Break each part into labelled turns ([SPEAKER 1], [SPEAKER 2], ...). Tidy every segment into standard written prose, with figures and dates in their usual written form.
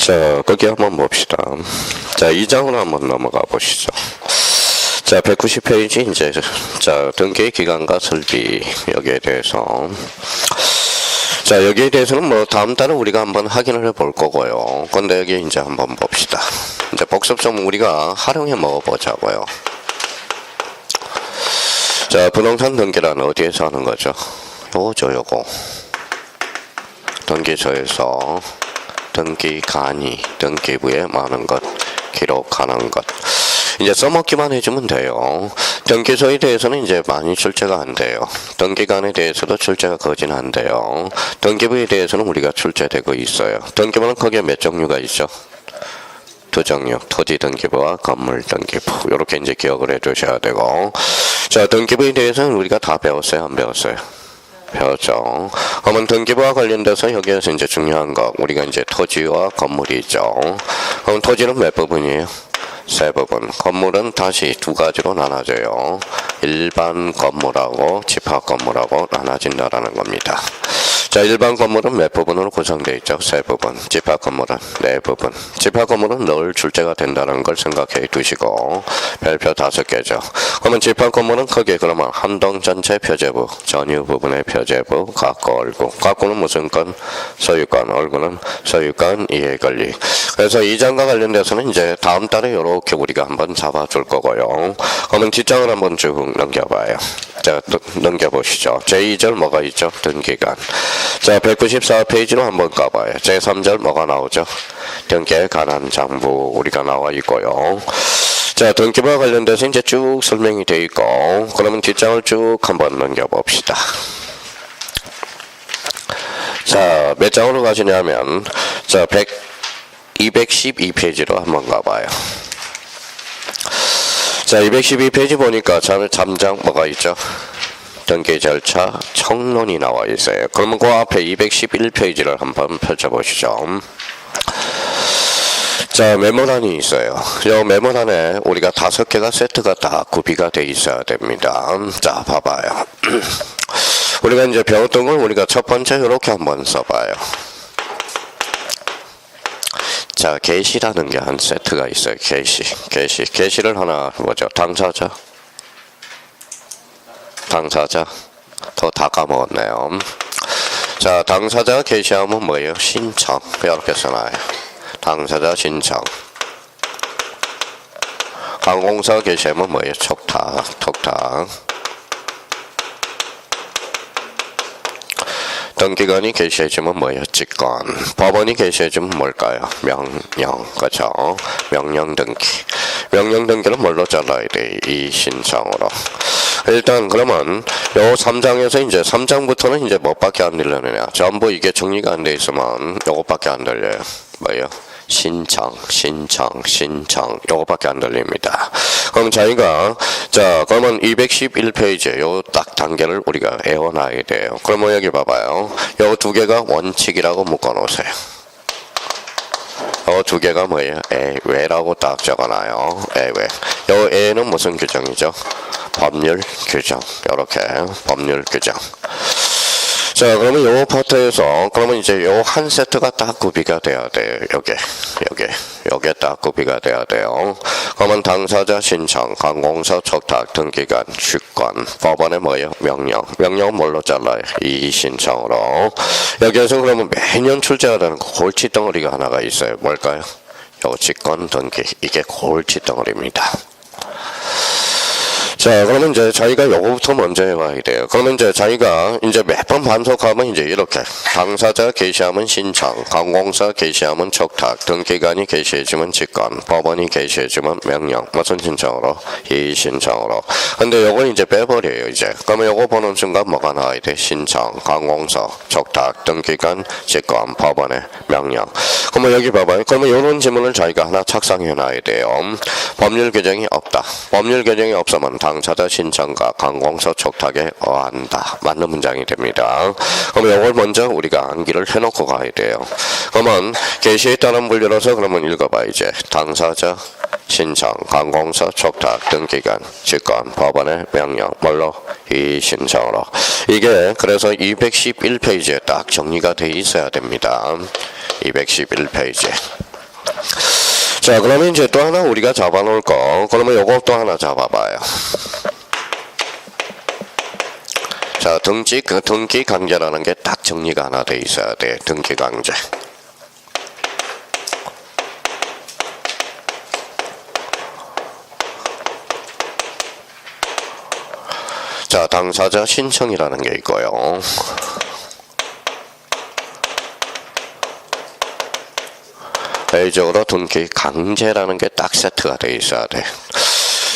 [SPEAKER 1] 자, 거기 한번 봅시다. 자, 2장으로 한번 넘어가 보시죠. 자, 190페이지, 이제, 자, 등기 기간과 설비, 여기에 대해서. 자, 여기에 대해서는 뭐, 다음 달에 우리가 한번 확인을 해 볼 거고요. 근데 여기 이제 한번 봅시다. 이제 복습 좀 우리가 활용해 먹어보자고요. 자, 부동산 등기란 어디에서 하는 거죠? 요거. 등기소에서 등기간이 등기부에 많은 것, 기록하는 것. 이제 써먹기만 해주면 돼요. 등기소에 대해서는 이제 많이 출제가 안 돼요. 등기간에 대해서도 출제가 거진 안 돼요. 등기부에 대해서는 우리가 출제되고 있어요. 등기부는 거기에 몇 종류가 있죠? 두 종류. 토지 등기부와 건물 등기부. 이렇게 이제 기억을 해 두셔야 되고. 자, 등기부에 대해서는 우리가 다 배웠어요? 안 배웠어요? 배웠죠. 그러면 등기부와 관련돼서 여기에서 이제 중요한 거, 우리가 이제 토지와 건물이 있죠. 그럼 토지는 몇 부분이에요? 세 부분. 건물은 다시 두 가지로 나눠져요. 일반 건물하고 집합 건물하고 나눠진다라는 겁니다. 자, 일반 건물은 몇 부분으로 구성되어 있죠? 세 부분. 집합 건물은 네 부분. 집합 건물은 늘 출제가 된다는 걸 생각해 두시고, 별표 5개죠. 그러면 집합 건물은 크게 그러면 한동 전체 표제부, 전유 부분의 표제부, 각구, 얼구. 각구는 무슨 건? 소유권, 얼구는 소유권, 이해권리. 그래서 이 장과 관련돼서는 이제 다음 달에 이렇게 우리가 한번 잡아줄 거고요. 그러면 뒷장을 한번 쭉 넘겨봐요. 자, 또 넘겨보시죠. 제2절 뭐가 있죠? 등기간. 자, 194페이지로 한번 가봐요. 제3절 뭐가 나오죠? 등기에 관한 장부 우리가 나와 있고요. 자, 등기부와 관련돼서 이제 쭉 설명이 되어 있고, 그러면 뒷장을 쭉 한번 넘겨봅시다. 자, 몇 장으로 가시냐면, 자, 212페이지로 한번 가봐요. 자, 212페이지 보니까 잠장 뭐가 있죠? 등기 절차 청론이 나와 있어요. 그러면 그 앞에 211페이지를 한번 펼쳐보시죠. 자, 메모란이 있어요. 이 메모란에 우리가 5개가 세트가 다 구비가 돼 있어야 됩니다. 자, 봐봐요. 우리가 이제 배웠던 걸 우리가 첫 번째 이렇게 한번 써봐요. 자, 게시라는 게 한 세트가 있어요. 게시를 하나 뭐죠? 당사자. 더 다 까먹었네요. 자, 당사자 게시하면 뭐예요? 신청. 이렇게 써놔요. 당사자 신청. 관공서 게시하면 뭐예요? 촉탁. 등기관이 게시해주면 뭐예요? 직권. 법원이 게시해주면 뭘까요? 명령. 그죠? 명령 등기. 명령 등기는 뭘로 잘라야 돼? 이 신청으로. 일단 그러면 요 3장에서 이제 3장부터는 이제 뭐밖에 안 들려느냐? 전부 이게 정리가 안 돼 있으면 요것밖에 안 들려요. 뭐예요? 신청 요거밖에 안 들립니다. 그럼 저희가 자, 그러면 211페이지에 요 딱 단계를 우리가 외워놔야 돼요. 그러면 여기 봐봐요. 요 두 개가 원칙이라고 묶어놓으세요. 요 두 개가 뭐예요? 애외라고 딱 적어놔요. 애외. 요 애는 무슨 규정이죠? 법률 규정. 요렇게 법률 규정. 자, 그러면 요 파트에서 그러면 이제 요 한 세트가 딱 구비가 돼야 돼요. 요게 딱 구비가 돼야 돼요. 그러면 당사자 신청, 관공서 촉탁, 등기관, 주권, 법원의 뭐예요? 명령은 뭘로 잘라요? 이 신청으로. 여기에서 그러면 매년 출제가 되는 골치 덩어리가 하나가 있어요. 뭘까요? 요 직권 등기. 이게 골치 덩어리입니다. 자, 그러면 이제 자기가 요거부터 먼저 해봐야 돼요. 그러면 이제 자기가 이제 몇 번 반복하면 이제 이렇게 당사자 게시하면 신청, 관공서 게시하면 촉탁, 등기관이 게시해주면 직권, 법원이 게시해주면 명령. 무슨 신청으로? 이 신청으로. 근데 요건 이제 빼버려요, 이제. 그러면 요거 보는 순간 뭐가 나와야 돼? 신청, 관공서, 촉탁, 등기관, 직권, 법원의 명령. 그러면 여기 봐봐요. 그러면 요런 지문을 자기가 하나 착상해 놔야 돼요. 법률 규정이 없다. 법률 규정이 없으면 당사자 신청과 관공서 촉탁에 어한다. 맞는 문장이 됩니다. 그러면 이걸 먼저 우리가 암기를 해놓고 가야 돼요. 그러면 게시에 따른 분류로서 그러면 읽어봐 이제. 당사자 신청, 관공서 촉탁, 등기관, 직권, 법원의 명령. 뭘로? 이 신청으로. 이게 그래서 211페이지에 딱 정리가 돼 있어야 됩니다. 211페이지. 자, 그러면 이제 또 하나 우리가 잡아놓을 거. 그러면 요거 또 하나 잡아봐요. 자, 등기 강제라는 게 딱 정리가 하나 돼 있어야 돼. 등기 강제. 자, 당사자 신청이라는 게 있고요. A적으로 등기 강제라는 게 딱 세트가 돼 있어야 돼.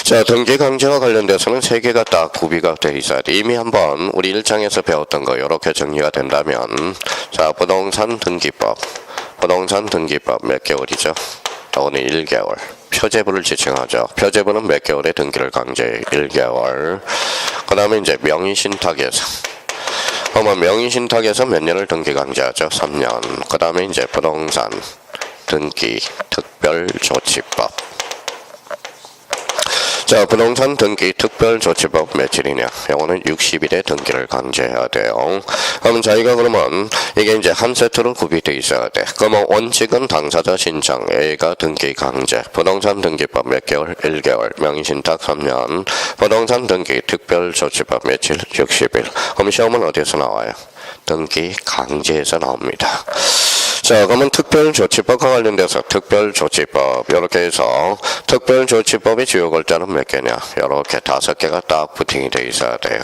[SPEAKER 1] 자, 등기 강제와 관련돼서는 세 개가 딱 구비가 돼 있어야 돼. 이미 한번 우리 1장에서 배웠던 거 이렇게 정리가 된다면, 자, 부동산 등기법 몇 개월이죠? 오늘 1개월. 표제부를 지칭하죠. 표제부는 몇 개월의 등기를 강제? 1개월. 그 다음에 이제 명의신탁에서. 그러면 명의신탁에서 몇 년을 등기 강제하죠? 3년. 그 다음에 이제 부동산 등기 특별조치법. 자, 부동산 등기 특별조치법 며칠이냐? 요거는 60일에 등기를 강제해야 돼요. 그럼 저희가 그러면 이게 이제 한 세트로 구비되어 있어야 돼. 그러면 원칙은 당사자 신청, A가 등기 강제, 부동산 등기법 몇 개월? 1개월, 명의신탁 3년, 부동산 등기 특별조치법 며칠? 60일. 그럼 시험은 어디서 나와요? 등기 강제에서 나옵니다. 자, 그러면 특별조치법과 관련돼서 특별조치법 이렇게 해서 특별조치법의 주요 글자는 몇 개냐? 이렇게 5개가 딱 부팅이 돼 있어야 돼요.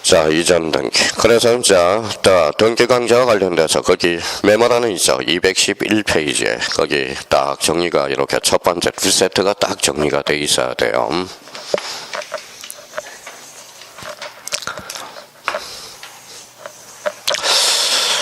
[SPEAKER 1] 자, 이전 등기. 그래서 자, 등기 강제와 관련돼서 거기 메모란은 있죠. 211페이지에 거기 딱 정리가 이렇게 첫 번째 두 세트가 딱 정리가 돼 있어야 돼요.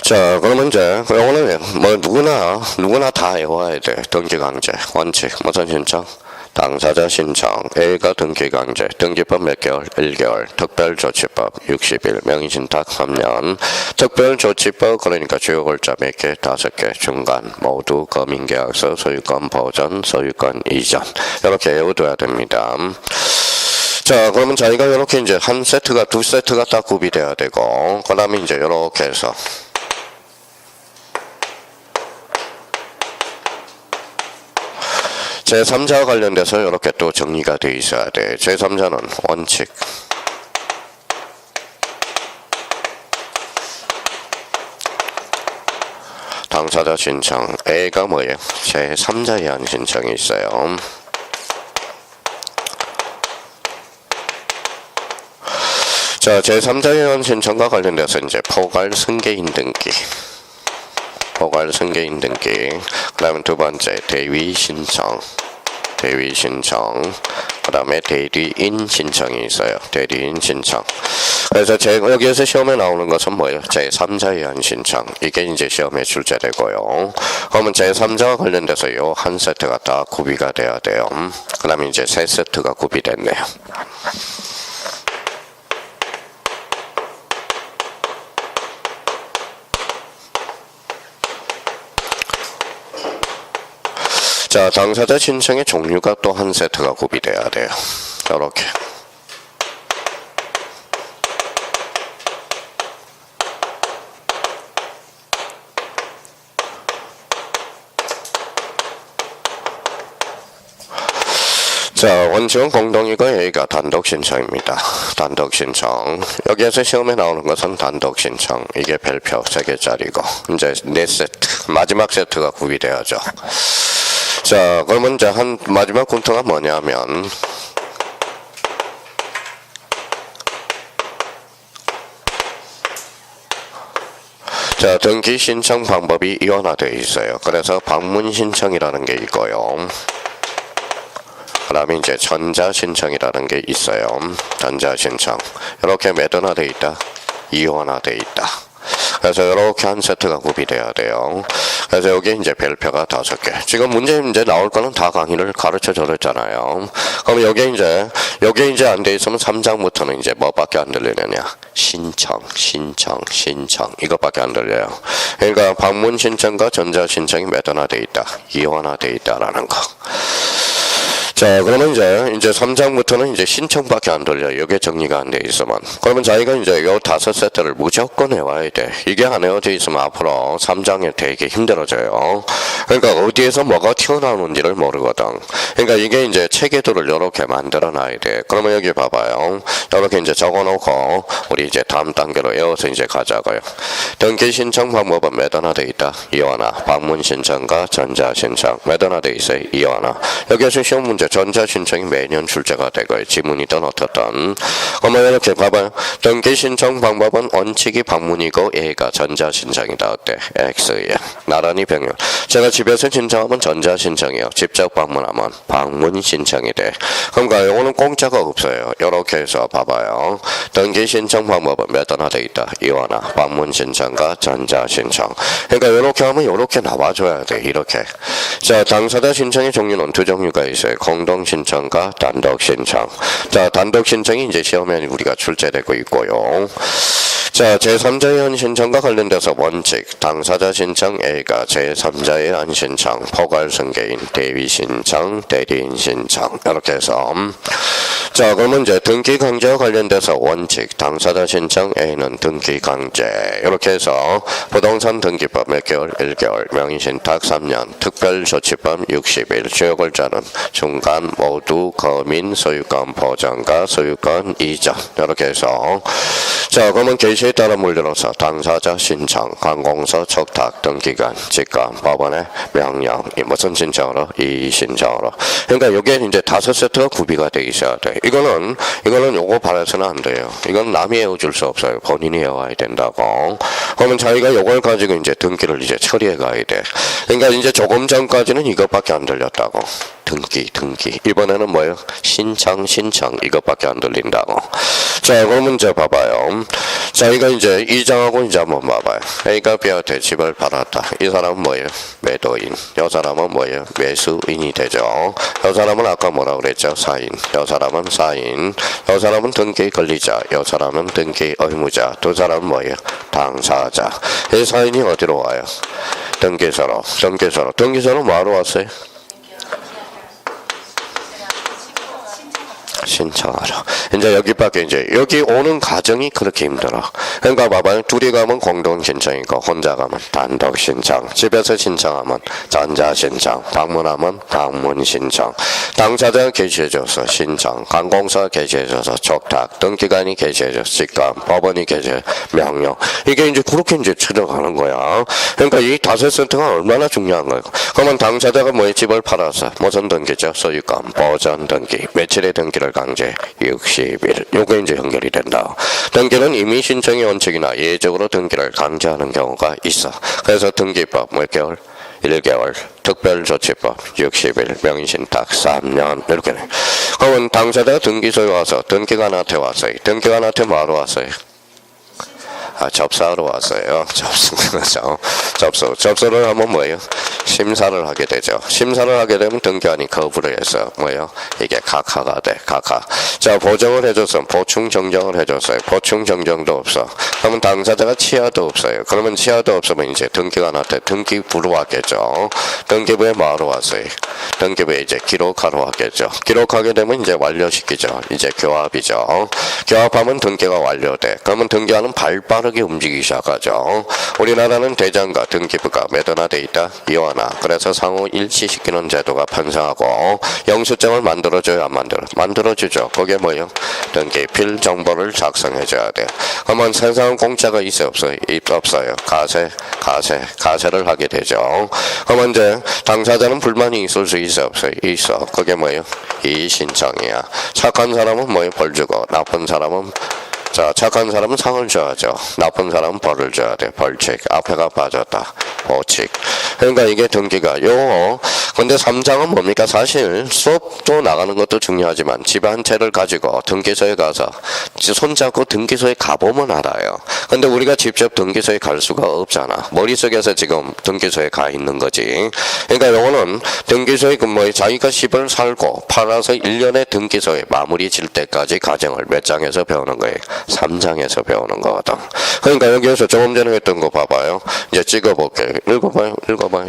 [SPEAKER 1] 자, 그러면 이제 이거는 뭐 누구나 다 외워야 돼. 등기 강제 원칙 무슨 신청? 당사자 신청, A가 등기 강제, 등기법 몇 개월? 1개월, 특별조치법 60일, 명의신탁 3년, 특별조치법 그러니까 주요 글자 몇 개? 5개, 중간, 모두 거민계약서, 소유권 보전, 소유권 이전 이렇게 외워둬야 됩니다. 자, 그러면 저희가 이렇게 이제 한 세트가 두 세트가 딱 구비돼야 되고, 그 다음에 이제 이렇게 해서 제3자와 관련돼서 이렇게 또 정리가 되어 있어야 돼. 제3자는 원칙. 당사자 신청. A가 뭐예요? 제3자에 의한 신청이 있어요. 자, 제3자에 의한 신청과 관련돼서 이제 포괄 승계인 등기. 포괄 승계인 등기. 그 다음에 두 번째 대위 신청. 그 다음에 대리인 신청이 있어요. 대리인 신청. 그래서 여기에서 시험에 나오는 것은 뭐예요? 제3자에 의한 신청. 이게 이제 시험에 출제되고요. 그러면 제3자와 관련돼서 요 한 세트가 다 구비가 돼야 돼요. 그 다음에 이제 세 세트가 구비됐네요. 자, 당사자 신청의 종류가 또 한 세트가 구비돼야 돼요. 이렇게. 자, 원칙은 공동이고 A가 단독 신청입니다. 단독 신청. 여기에서 시험에 나오는 것은 단독 신청. 이게 별표 3개짜리고 이제 4세트. 마지막 세트가 구비돼야죠. 자, 그러면 이제 마지막 군터가 뭐냐면 자, 등기 신청 방법이 이원화되어 있어요. 그래서 방문 신청이라는 게 있고요. 그 다음에 이제 전자 신청이라는 게 있어요. 전자 신청. 이렇게 매도화되어 있다. 이원화되어 있다. 그래서 이렇게 한 세트가 구비돼야 돼요. 그래서 여기 이제 별표가 5개. 지금 문제 이제 나올 거는 다 강의를 가르쳐 드렸잖아요. 그럼 여기 이제 안 돼 있으면 3장부터는 이제 뭐밖에 안 들리느냐? 신청 이것밖에 안 들려요. 그러니까 방문 신청과 전자 신청이 매단화돼 있다, 이완화돼 있다라는 거. 자, 그러면 이제 3장부터는 이제 신청밖에 안 들려요. 이게 정리가 안 돼 있으면. 그러면 자기가 이제 요 5세트를 무조건 외워야 돼. 이게 안 외워져 있으면 앞으로 3장에 되게 힘들어져요. 그러니까 어디에서 뭐가 튀어나오는지를 모르거든. 그러니까 이게 이제 체계도를 이렇게 만들어 놔야 돼. 그러면 여기 봐봐요. 이렇게 이제 적어 놓고 우리 이제 다음 단계로 외워서 이제 가자고요. 등기 신청 방법은 매단화돼 있다, 이완화. 방문 신청과 전자 신청 매단화돼 있어요, 이완화. 여기에서 시험 문제 전자 신청이 매년 출제가 되고요. 지문이든 어떻든. 그러면 이렇게 봐봐요. 등기 신청 방법은 원칙이 방문이고 A가 전자 신청이다. 어때? X에 나란히 병렬. 제가 집에서 신청하면 전자 신청이요. 직접 방문하면 방문 신청이 돼. 그러니까 이거는 공짜가 없어요. 이렇게 해서 봐봐요. 등기 신청 방법은 매단화돼 있다, 이완화. 방문 신청과 전자 신청. 그러니까 이렇게 하면 이렇게 나와줘야 돼. 이렇게. 자, 당사자 신청의 종류는 2종류가 있어요. 공동 신청과 단독 신청. 자, 단독 신청이 이제 시험에 우리가 출제되고 있고요. 자, 제3자의 한 신청과 관련돼서 원칙, 당사자 신청 A가 제3자의 한 신청, 포괄 승계인, 대위 신청, 대리인 신청 이렇게 해서 자, 그러면 이제 등기 강제와 관련돼서 원칙, 당사자 신청 A는 등기 강제 이렇게 해서 부동산 등기법 몇 개월? 1개월, 명의신탁 3년, 특별조치법 60일, 주요골자는 중간 모두 거민 소유권 보전과 소유권 이전 이렇게 해서 자, 그러면 게시에 따라 물들어서 당사자 신청, 관공서 촉탁, 등기관, 직관, 법원의 명령, 이 무슨 신청으로? 이 신청으로. 그러니까 이게 이제 5세트가 구비가 돼 있어야 돼. 이거는 요거 바라서는 안 돼요. 이건 남이 외워줄 수 없어요. 본인이 외워야 된다고. 그러면 자기가 요걸 가지고 이제 등기를 이제 처리해 가야 돼. 그러니까 이제 조금 전까지는 이것밖에 안 들렸다고. 등기. 이번에는 뭐예요? 신청 이것밖에 안 들린다고. 자, 그러면 이제 봐봐요. 자기가 이제 이 장하고 이제 한번 봐봐요. A가 B한테 집을 팔았다. 이 사람은 뭐예요? 매도인. 이 사람은 뭐예요? 매수인이 되죠. 이 사람은 아까 뭐라 그랬죠? 사인. 이 사람은 사인. 이 사람은 등기 권리자. 이 사람은 등기 의무자. 두 사람은 뭐예요? 당사자. 이 사인이 어디로 와요? 등기소로. 등기소로 뭐하러 왔어요? 신청하러. 이제 여기밖에 여기 오는 과정이 그렇게 힘들어. 그러니까 봐봐요. 둘이 가면 공동 신청이고 혼자 가면 단독 신청. 집에서 신청하면 전자 신청. 방문하면 방문 신청. 당사자가 게시해줘서 신청. 관공서가 게시해줘서 촉탁. 등기관이 게시해줘서 직관. 법원이 게시해 명령. 이게 이제 그렇게 이제 찾아가는 거야. 그러니까 이 5세트가 얼마나 중요한 거예요. 그러면 당사자가 뭐에 집을 팔아서 무슨 등기죠? 소유권, 보전 등기. 며칠의 등기를 강제 60일. 요게 이제 연결이 된다. 등기는 이미 신청의 원칙이나 예적으로 등기를 강제하는 경우가 있어. 그래서 등기법 몇 개월? 1개월, 특별조치법 60일, 명의신탁 3년 이렇게. 그러면 당사자가 등기소에 와서 등기관한테 왔어요. 등기관한테 뭐하러 왔어요? 접수하러 왔어요. 접수를 하면 뭐예요? 심사를 하게 되죠. 심사를 하게 되면 등기관이 거부를 해서 뭐예요? 이게 각하가 돼. 각하. 자, 보정을 해줬으면 보충 정정을 해줬어요. 보충 정정도 없어. 그러면 당사자가 치아도 없어요. 그러면 치아도 없으면 이제 등기관한테 등기부로 왔겠죠. 등기부에 뭐하러 왔어요? 등기부에 이제 기록하러 왔겠죠. 기록하게 되면 이제 완료시키죠. 이제 교합이죠. 교합하면 등기가 완료돼. 그러면 등기관은 발빠르게 움직이기 시작하죠. 우리나라는 대장과 등기부가 매단화돼 있다, 이완화. 그래서 상호 일치시키는 제도가 편성하고 영수증을 만들어줘야 안 만들어주죠. 그게 뭐예요? 등기필 정보를 작성해줘야 돼요. 그러면 세상은 공짜가 있어요, 없어요? 없어요. 가세를 하게 되죠. 그러면 이제 당사자는 불만이 있을 수 있어, 없어요? 있어. 그게 뭐예요? 이의신청이야. 착한 사람은 뭐예요? 벌 주고, 나쁜 사람은 자, 착한 사람은 상을 줘야죠. 나쁜 사람은 벌을 줘야 돼. 벌칙. 앞에가 빠졌다. 보칙. 그러니까 이게 등기가 요. 근데 3장은 뭡니까? 사실 수업도 나가는 것도 중요하지만 집 한 채를 가지고 등기소에 가서 손잡고 등기소에 가보면 알아요. 근데 우리가 직접 등기소에 갈 수가 없잖아. 머릿속에서 지금 등기소에 가 있는 거지. 그러니까 요거는 등기소에 뭐 자기가 집을 살고 팔아서 1년의 등기소에 마무리 질 때까지 과정을 몇 장에서 배우는 거예요? 3장에서 배우는 거거든. 그러니까 여기에서 조금 전에 했던 거 봐봐요. 이제 찍어볼게요. 읽어봐요.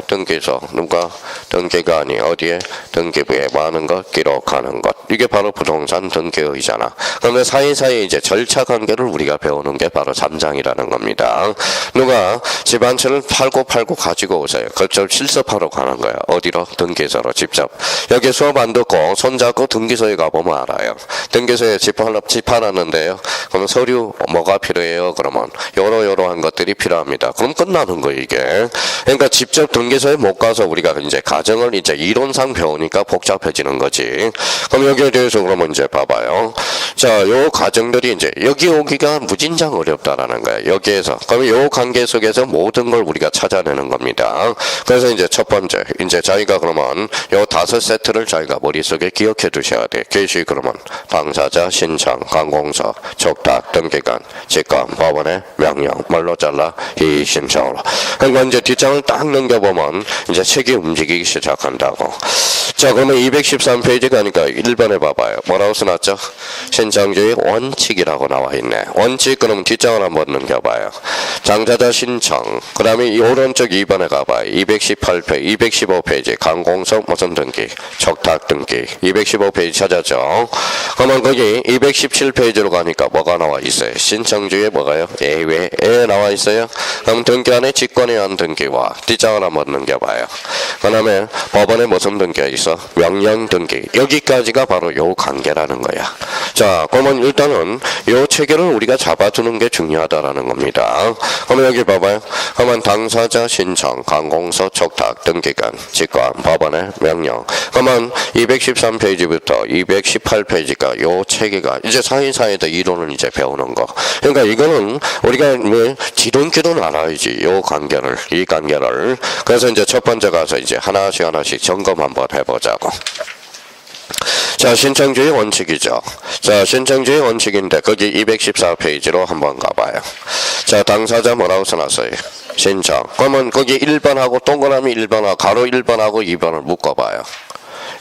[SPEAKER 1] 등기소. 누가 등기가 아니 어디에? 등기부에 많은 것 기록하는 것. 이게 바로 부동산 등기의잖아. 그러면 사이사이 이제 절차 관계를 우리가 배우는 게 바로 3장이라는 겁니다. 누가 집 한 채를 팔고 가지고 오세요. 그걸 실습하러 가는 거야. 어디로? 등기소로 직접. 여기 수업 안 듣고 손잡고 등기소에 가보면 알아요. 등기소에 집 팔았는데요. 그러면 서류 뭐가 필요해요? 그러면 요러한 것들이 필요합니다. 그럼 끝나는 거예요, 이게. 그러니까 직접 등기소에 못 가서 우리가 이제 과정을 이제 이론상 배우니까 복잡해지는 거지. 그럼 여기에 대해서 그러면 이제 봐봐요. 자, 요 과정들이 이제 여기 오기가 무진장 어렵다라는 거야. 여기에서. 그럼 요 관계 속에서 모든 걸 우리가 찾아내는 겁니다. 그래서 이제 첫 번째, 이제 자기가 그러면 요 5세트를 자기가 머릿속에 기억해 두셔야 돼. 계시 그러면 당사자, 신청, 관공서, 촉탁, 등기관, 직권, 법원의 명령, 말로 잘라 이 신청으로. 그러니까 이제 뒷장을 딱 넘겨보면 이제 책이 움직이기 시작한다고. 자, 그러면 213페이지 가니까 1번에 봐봐요. 뭐라고 써놨죠? 신청주의 원칙이라고 나와 있네. 원칙, 그럼 뒷장을 한번 넘겨봐요. 당사자 신청. 그 다음에 이 오른쪽 2번에 가봐요. 218페이지, 215페이지. 관공서 무슨 등기? 촉탁 등기. 215페이지 찾았죠? 그러면 거기 217페이지로 가니까 뭐가 나와 있어요? 신청주의 뭐가요? 예외에 나와 있어요? 그럼 등기 안에 직권에 의한 등기와 뒷장을 한번 넘겨봐요. 그 다음에 법원에 무슨 등기가 있어? 명령 등기. 여기까지가 바로 요 관계라는 거야. 자, 그러면 일단은 요 체계를 우리가 잡아두는 게 중요하다라는 겁니다. 그러면 여기 봐봐요. 그러면 당사자 신청, 관공서, 촉탁, 등기관, 직권, 법원의 명령. 그러면 213페이지부터 218페이지가 요 체계가 이제 사이사이에도 이론을 이제 배우는 거. 그러니까 이거는 우리가 뭐 지름길은 알아야지. 요 관계를, 이 관계를. 그래서 이제 첫 번째 가서 이제 하나씩 점검 한번 해보자고. 자, 신청주의 원칙이죠. 자, 신청주의 원칙인데 거기 214페이지로 한번 가봐요. 자, 당사자 뭐라고 써놨어요? 신청. 그러면 거기 1번하고 동그라미 1번하고 가로 1번하고 2번을 묶어봐요.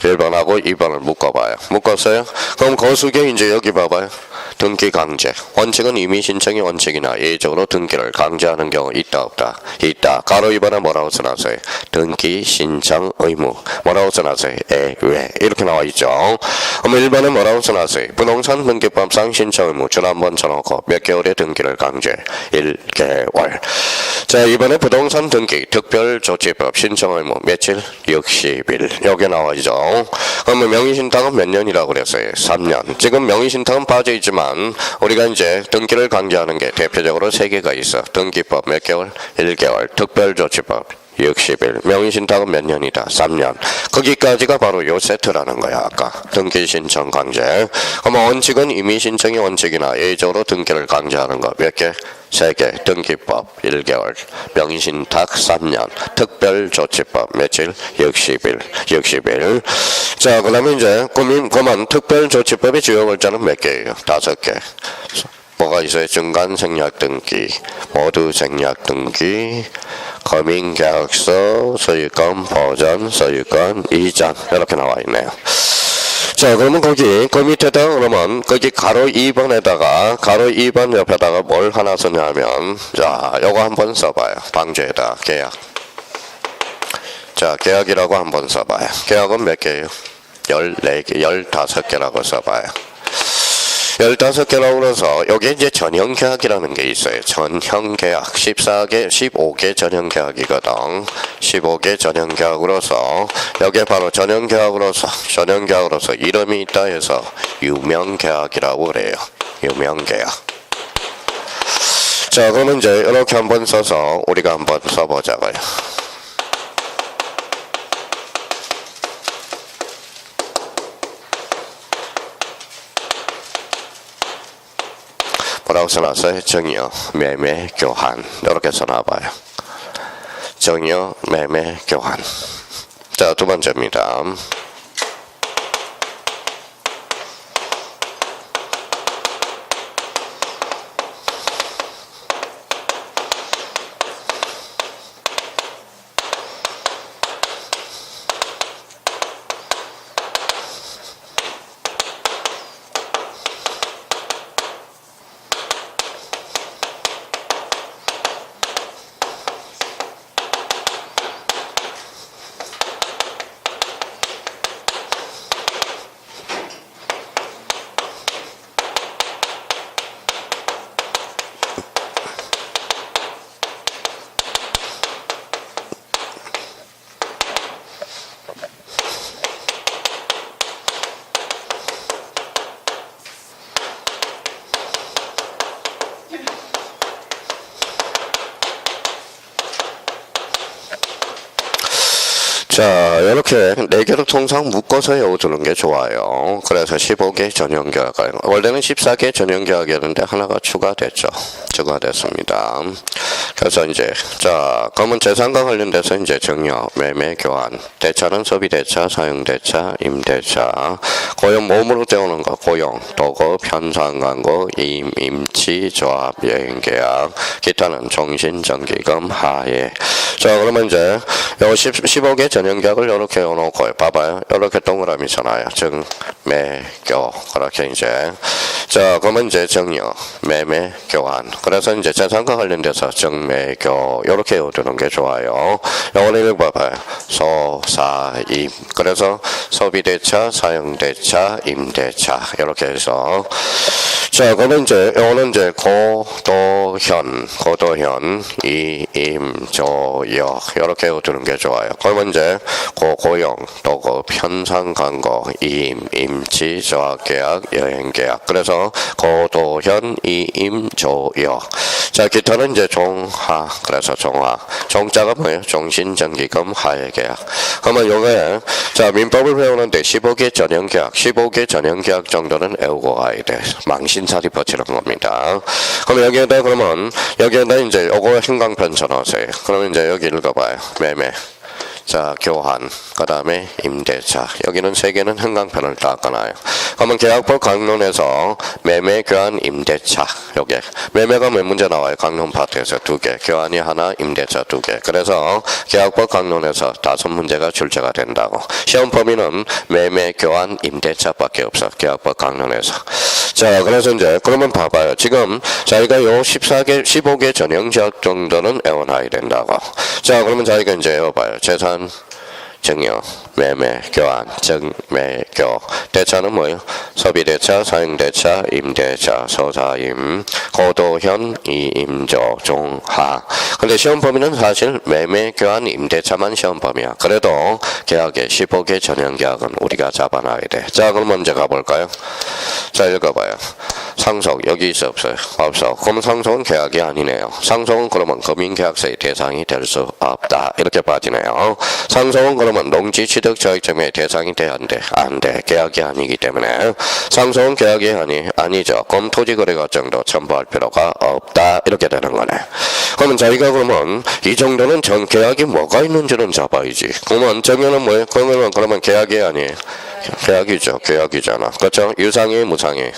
[SPEAKER 1] 1번하고 2번을 묶어봐요. 묶었어요? 그럼 거수계 이제 여기 봐봐요. 등기 강제. 원칙은 이미 신청이 원칙이나 예외적으로 등기를 강제하는 경우 있다 없다? 있다. 가로 2번에 뭐라고 써놨어요? 등기 신청 의무. 뭐라고 써놨어요? 예외. 이렇게 나와 있죠. 그럼 1번에 뭐라고 써놨어요? 부동산 등기법상 신청 의무. 줄 한번 쳐놓고 몇 개월의 등기를 강제? 1개월. 자, 이번에 부동산 등기 특별조치법 신청 의무 며칠? 60일. 여기 나와 있죠. 그러면 명의신탁은 몇 년이라고 그랬어요? 3년. 지금 명의신탁은 빠져있지만 우리가 이제 등기를 강제하는 게 대표적으로 3개가 있어. 등기법 몇 개월? 1개월. 특별조치법 60일. 명의신탁은 몇 년이다? 3년. 거기까지가 바로 요 세트라는 거야. 아까 등기신청 강제. 그러면 원칙은 이미 신청이 원칙이나 예외적으로 등기를 강제하는 거 몇 개? 3개. 등기법 1개월. 명의신탁 3년. 특별조치법 며칠? 60일. 자, 그 다음에 이제 그만 특별조치법의 주요 글자는 몇 개예요? 5개. 뭐가 있어요? 중간생략 등기, 모두 생략 등기, 검인계약서, 소유권 보전, 소유권 이전 이렇게 나와 있네요. 자, 그러면 거기 그 밑에다가 그러면 거기 가로 2번에다가 가로 2번 옆에다가 뭘 하나 쓰냐면 자, 요거 한번 써봐요. 방주에다 계약. 자, 계약이라고 한번 써봐요. 계약은 몇 개예요? 14개, 15개라고 써봐요. 15개라고 그래서 여기 이제 전형계약이라는 게 있어요. 전형계약 15개 전형계약이거든. 15개 전형계약으로서 여기에 바로 전형계약으로서 이름이 있다 해서 유명계약이라고 그래요. 유명계약. 자, 그러면 이제 이렇게 한번 써서 우리가 한번 써보자고요. 뭐라고 써놨어요? 정의요. 매매, 교환. 이렇게 써놔봐요. 정여 매매 교환. 자, 두 번째입니다. 자, 이렇게 4개로 통상 묶어서 외워두는 게 좋아요. 그래서 15개 전용 계약을, 원래는 14개 전용 계약이었는데 하나가 추가됐죠. 추가됐습니다. 그래서 이제, 자, 그러면 재산과 관련돼서 이제 정여, 매매, 교환, 대차는 소비대차, 사용대차, 임대차, 고용 몸으로 때우는 거, 고용, 도급, 현상광고, 임치, 조합, 여행계약, 기타는 종신정기금, 하해. 자, 그러면 이제, 요 15개 전용계약을 이렇게 해놓고, 봐봐요. 이렇게 동그라미잖아요. 정, 매, 교. 그렇게 이제. 자, 그러면 이제 정여, 매매, 교환. 그래서 이제 재산과 관련돼서 정, 매, 교. 이렇게 외워두는 게 좋아요. 요거는 봐봐요. 소, 사, 임. 그래서 소비대차, 사용대차, 임대차. 이렇게 해서. 자, 그러면 이제, 요거는 이제 고도현, 조역. 이렇게 외워두는 게 좋아요. 그러면 이제 고용, 도급, 현상광고, 임치, 조합계약, 여행계약. 그래서 고도현, 조역. 자, 기타는 이제 종하. 그래서 종하. 종자가 뭐예요? 종신정기금, 하해계약. 그러면 요게, 자, 민법을 배우는데 15개 전용계약, 15개 전용계약 정도는 외우고 가야 돼. 망신살이 버티는 겁니다. 그럼 여기에다 그러면, 여기에다 이제 요거 행강편 써놓으세요. 그러면 이제 여기 읽어봐요. 매매. 자, 교환, 그 다음에 임대차. 여기는 3개는 흥강편을 닦아놔요. 그러면 계약법 강론에서 매매, 교환, 임대차. 요게. 매매가 몇 문제 나와요? 강론 파트에서 2개. 교환이 하나, 임대차 2개. 그래서 계약법 강론에서 5문제가 출제가 된다고. 시험 범위는 매매, 교환, 임대차밖에 없어. 계약법 강론에서. 자, 그래서 이제, 그러면 봐봐요. 지금, 저희가 요 15개 전용 지역 정도는 외워놔야 된다고. 자, 그러면 저희가 이제 외워봐요. 재산, 정여, 매매, 교환, 정매교. 대차는 뭐예요? 소비대차, 사용대차, 임대차, 소사임, 고도현, 이임조, 종하. 근데 시험 범위는 사실 매매, 교환, 임대차만 시험 범위야. 그래도 계약의 15개 전용 계약은 우리가 잡아놔야 돼. 자, 그럼 먼저 가볼까요? 자, 읽어봐요. 상속, 여기 있어, 없어요? 없어. 그럼 상속은 계약이 아니네요. 상속은 그러면 금융계약서의 대상이 될 수 없다. 이렇게 빠지네요. 상속은 그러면 농지 취득 자격증의 대상이 돼야 안 돼? 안 돼. 계약이 아니기 때문에. 상속은 계약이 아니죠. 그럼 토지거래가 정도 첨부할 필요가 없다. 이렇게 되는 거네. 그러면 저희가 그러면 이 정도는 전 계약이 뭐가 있는지는 잡아야지. 그러면 정의는 뭐예요? 그러면 계약이 아니에요. 계약이죠. 계약이잖아. 그렇죠? 유상이, 무상이.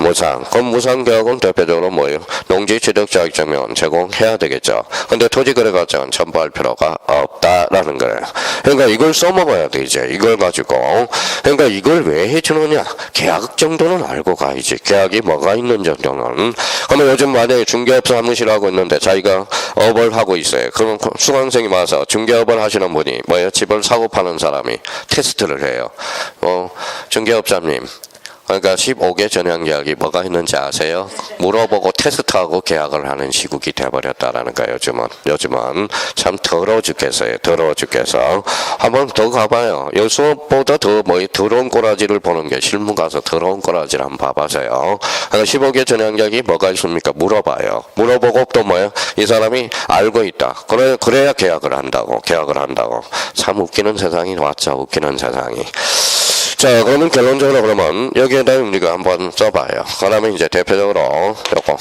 [SPEAKER 1] 무상. 그럼 무상 계약은 대표적으로 뭐예요? 농지 취득 자격증명 제공해야 되겠죠. 근데 토지거래 과정은 첨부할 필요가 없다라는 거예요. 그러니까 이걸 써먹어야 돼, 이제. 이걸 가지고. 그러니까 이걸 왜 해주느냐? 계약 정도는 알고 가야지. 계약이 뭐가 있는 정도는. 그러면 요즘 만약에 중개업 사무실 하고 있는데 자기가 업을 하고 있어요. 그럼 수강생이 와서 중개업을 하시는 분이 뭐예요? 집을 사고 파는 사람이 테스트를 해요. 중개업자님, 그러니까 15개 전용 계약이 뭐가 있는지 아세요? 물어보고 테스트하고 계약을 하는 시국이 돼버렸다라는 거예요. 요즘은 참 더러워 죽겠어요. 더러워 죽겠어. 한번 더 가봐요. 요 수업보다 더 더러운 꼬라지를 보는 게 실무 가서 더러운 꼬라지를 한번 봐봐세요. 15개 전용 계약이 뭐가 있습니까? 물어봐요. 물어보고 또 뭐예요? 이 사람이 알고 있다. 그래야 계약을 한다고. 참 웃기는 세상이 왔죠. 웃기는 세상이. 자, 그러면 결론적으로 그러면 여기에다 우리가 한번 써봐요. 그러면 이제 대표적으로 요거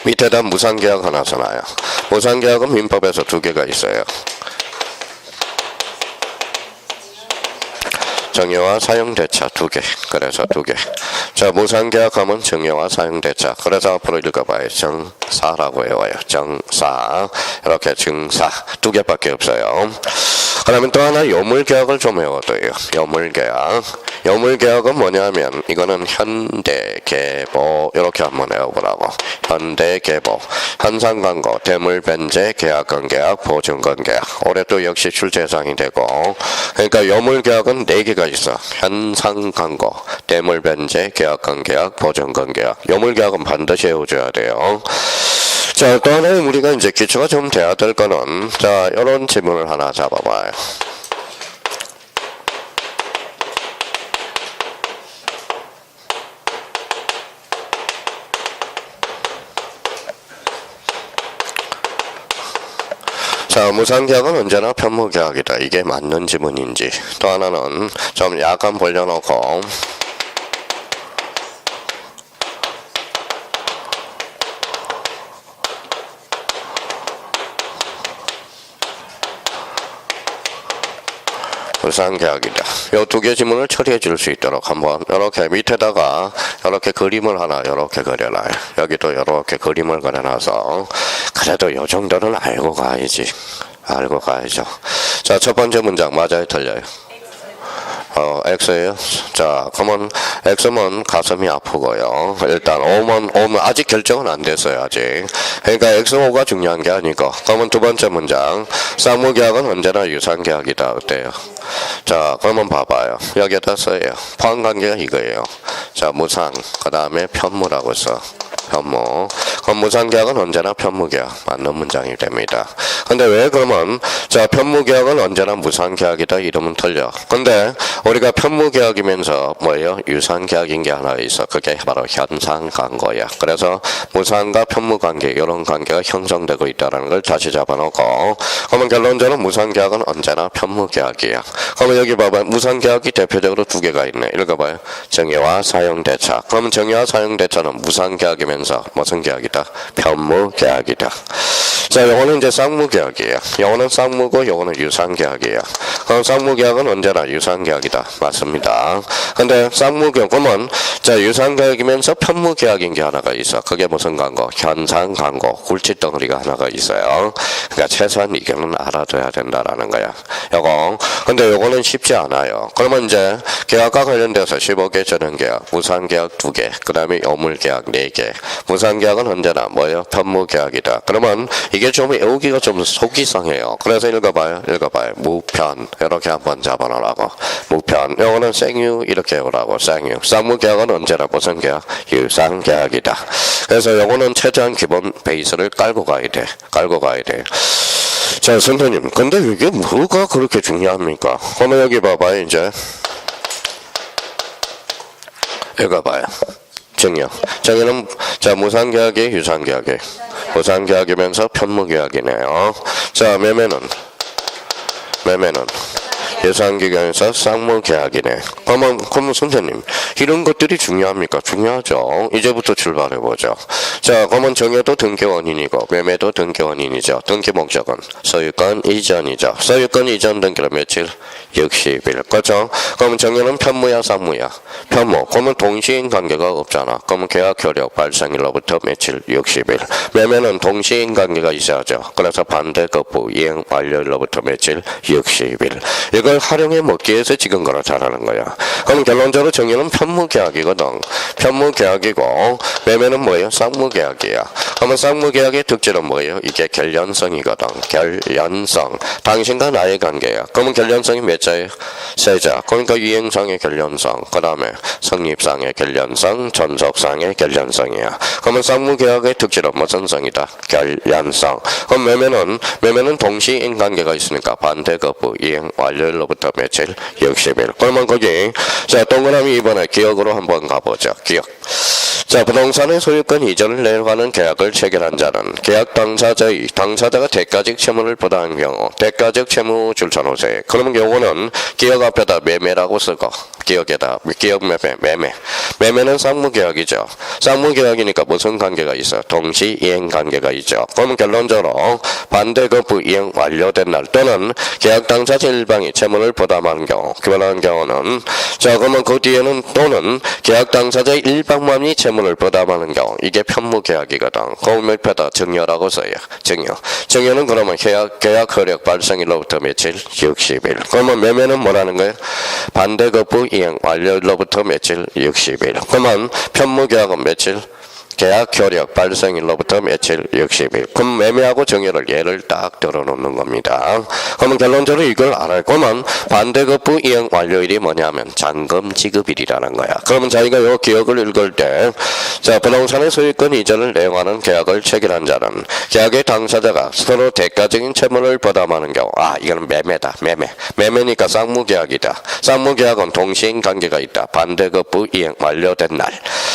[SPEAKER 1] 밑에다 무상계약 하나 써놔요. 무상계약은 민법에서 두 개가 있어요. 정예와 사용대차 두 개. 그래서 두 개. 자, 무상계약하면 정예와 사용대차. 그래서 앞으로 읽어봐요. 정사라고 외워요. 정사. 이렇게 정사. 두 개밖에 없어요. 그러면 또 하나 요물계약을 좀 외워둬요. 요물계약. 요물계약은 뭐냐면 이거는 현대계보 이렇게 한번 외워보라고. 현대계보. 현상광고, 대물변제, 계약건계약, 보증건계약. 올해 또 역시 출제 예상이 되고. 그러니까 요물계약은 4개가 있어. 현상광고, 대물변제, 계약건계약, 보증건계약. 요물계약은 반드시 외워줘야 돼요. 자, 또 하나는 우리가 이제 기초가 좀 돼야 될 거는, 자, 이런 지문을 하나 잡아봐요. 자, 무상계약은 언제나 편무계약이다. 이게 맞는 지문인지. 또 하나는 좀 약간 벌려놓고, 무상계약이다. 요 두 개 지문을 처리해 줄 수 있도록 한번 이렇게 밑에다가 이렇게 그림을 하나 이렇게 그려놔요. 여기도 이렇게 그림을 그려놔서 그래도 요 정도는 알고 가야지. 알고 가야죠. 자, 첫 번째 문장 맞아요, 틀려요? X예요. 자, 그러면 X면 가슴이 아프고요. 일단 O면 아직 결정은 안 됐어요, 아직. 그러니까 X, O가 중요한 게 아니고. 그러면 두 번째 문장. 쌍무계약은 언제나 유상계약이다. 어때요? 자, 그러면 봐봐요. 여기에다 써요. 포함관계가 이거예요. 자, 무상. 그 다음에 편무라고 써. 편무. 그럼 무상계약은 언제나 편무계약. 맞는 문장이 됩니다. 근데 왜 그러면, 자, 편무계약은 언제나 무상계약이다. 이러면 틀려. 근데 우리가 편무계약이면서 뭐예요? 유상계약인 게 하나 있어. 그게 바로 현상광고야. 그래서 무상과 편무관계, 이런 관계가 형성되고 있다는 걸 다시 잡아놓고, 그러면 결론적으로 무상계약은 언제나 편무계약이야. 그러면 여기 봐봐요. 무상계약이 대표적으로 두 개가 있네. 읽어봐요. 정예와 사용대차. 그러면 정예와 사용대차는 무상계약이면서 무슨 계약이다? 편무계약이다. 자, 요거는 이제 쌍무계약이에요. 요거는 쌍무고 요거는 유상계약이에요. 그럼 쌍무계약은 언제나 유상계약이다. 맞습니다. 근데 쌍무계약은 자, 유상계약이면서 편무계약인 게 하나가 있어. 그게 무슨 광고? 현상광고. 굴칫덩어리가 하나가 있어요. 그러니까 최소한 이거는 알아둬야 된다라는 거야. 요거. 근데 요거는 쉽지 않아요. 그러면 이제 계약과 관련돼서 15개 전형계약, 무상계약 2개, 그 다음에 요물계약 4개. 무상계약은 언제나 뭐예요? 편무계약이다. 그러면 이게 좀 외우기가 좀 속이 상해요. 그래서 읽어봐요. 무편. 이렇게 한번 잡아놓으라고. 무편. 요거는 생유 이렇게 외우라고. 생유. 쌍무계약은 언제나 무슨 계약? 유상계약이다. 그래서 요거는 최대한 기본 베이스를 깔고 가야 돼. 자, 선생님. 근데 이게 뭐가 그렇게 중요합니까? 그러면 여기 봐봐요, 이제. 읽어봐요. 정의는, 자, 무상계약이 유상계약이. 무상계약이면서 편무계약이네요. 자, 매매는 예상기간에서 쌍무계약이네. 그러면 선생님, 이런 것들이 중요합니까? 중요하죠. 이제부터 출발해보죠. 자, 그러면 정여도 등기원인이고 매매도 등기원인이죠. 등기 목적은 소유권 이전이죠. 소유권 이전 등기는 며칠? 60일. 그렇죠? 그러면 정여는 편무야 쌍무야? 편무. 그러면 동시인 관계가 없잖아. 그러면 계약 효력 발생일로부터 며칠? 60일. 매매는 동시인 관계가 있어야죠. 그래서 반대급부 이행 완료일로부터 며칠? 60일. 이걸 활용해 먹기 위해서 지금 거라 잘하는 거야. 그럼 결론적으로 정의는 편무계약이거든. 편무계약이고 매매는 뭐예요? 쌍무계약이야. 그러면 쌍무계약의 특징은 뭐예요? 이게 결연성이거든. 결연성. 당신과 나의 관계야. 그러면 결연성이 몇 자예요? 세 자. 그러니까 이행상의 결연성, 그 다음에 성립상의 결연성, 전속상의 결연성이야. 그러면 쌍무계약의 특징은 무슨 성이다? 결연성. 그럼 매매는 동시인 관계가 있으니까 반대급부 이행 완료일로부터 며칠? 60일. 그러면 거기 자, 동그라미 이번에 기억으로 한번 가보죠. 기억. 자, 부동산의 소유권 이전을 내려가는 계약을 체결한 자는 계약 당사자가 대가적 채무를 부담한 경우 대가적 채무 줄쳐놓으세요. 그러면 요거는 기억 앞에다 매매라고 쓰고 기억 매매. 매매는 쌍무계약이죠. 쌍무계약이니까 무슨 관계가 있어? 동시이행 관계가 있죠. 그러면 결론적으로 반대거부 이행 완료된 날 또는 계약 당사자 일방이 채무를 부담하는 경우 그런 경우는 자 그러면 그 뒤에는 또는 계약 당사자 일방만이 채무를 부담하는 경우 이게 편무계약이거든. 그 옆에다 증여라고 써요. 증여는 그러면 계약 효력 발생일로부터 며칠? 60일. 그러면 매매는 뭐라는 거예요? 반대거부 이행 완료일로부터 며칠? 60일. 그러면 편무계약은 며칠? 계약 효력 발생일로부터 며칠? 60일. 그럼 매매하고 증여를 예를 딱 들어놓는 겁니다. 그러면 결론적으로 이걸 알아야 거면 반대급부 이행 완료일이 뭐냐면 잔금 지급일이라는 거야. 그러면 자기가 요 기억을 읽을 때 자 부동산의 소유권 이전을 내용하는 계약을 체결한 자는 계약의 당사자가 서로 대가적인 채무를 부담하는 경우 이거는 매매다. 매매니까 쌍무계약이다. 쌍무계약은 동시행 관계가 있다. 반대급부 이행 완료된 날.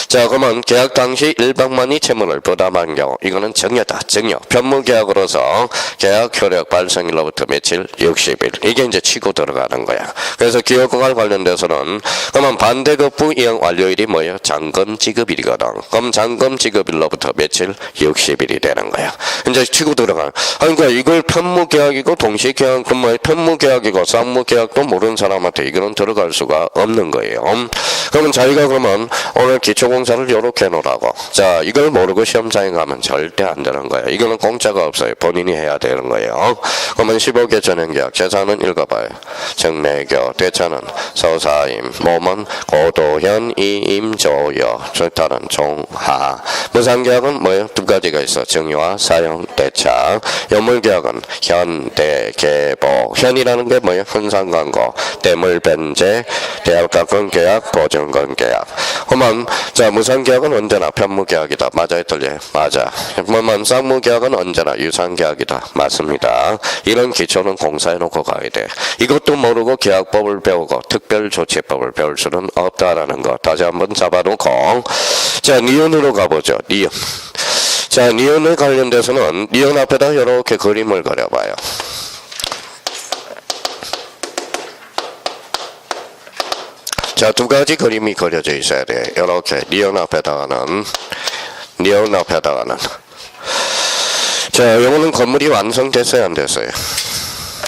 [SPEAKER 1] 자 그러면 계약 당시 일방만이 채무를 부담한 경우 이거는 증여다. 증여. 편무계약으로서 계약 효력 발생일로부터 며칠? 60일. 이게 이제 치고 들어가는 거야. 그래서 기업공할 관련돼서는 그러면 반대급부 이행 완료일이 뭐예요? 잔금 지급일이거든. 그럼 잔금 지급일로부터 며칠? 60일이 되는 거야. 이제 치고 들어가. 그러니까 이걸 편무계약이고 동시계약 그 뭐예요? 편무계약이고 쌍무계약도 모르는 사람한테 이거는 들어갈 수가 없는 거예요. 그러면 자기가 그러면 오늘 기초공사를 요렇게 해놓으라고. 자, 이걸 모르고 시험장에 가면 절대 안 되는 거예요. 이거는 공짜가 없어요. 본인이 해야 되는 거예요. 그러면 15개 전형계약. 재산은 읽어봐요. 정매교, 대차는 서사임, 몸은 고도현, 이임, 조여, 절타는 종하. 무상계약은 뭐예요? 두 가지가 있어. 증여와 사용, 대차. 연물계약은 현, 대, 보. 현이라는 게 뭐예요? hun상광고, 대물변제, 대학가권계약, 보증권계약. 그러면 자 무상계약은 언제나 편무계약이다. 맞아요, 틀려요? 맞아. 그러면 쌍무계약은 언제나 유상계약이다. 맞습니다. 이런 기초는 공사해놓고 가야 돼. 이것도 모르고 계약법을 배우고 특별조치법을 배울 수는 없다라는 거 다시 한번 잡아놓고 자 니은으로 가보죠. 니은. 자 니은에 관련돼서는 니은 앞에다 이렇게 그림을 그려봐요. 자, 두 가지 그림이 그려져 있어야 돼. 이렇게 니은 앞에다가는 자, 요거는 건물이 완성됐어요, 안 됐어요?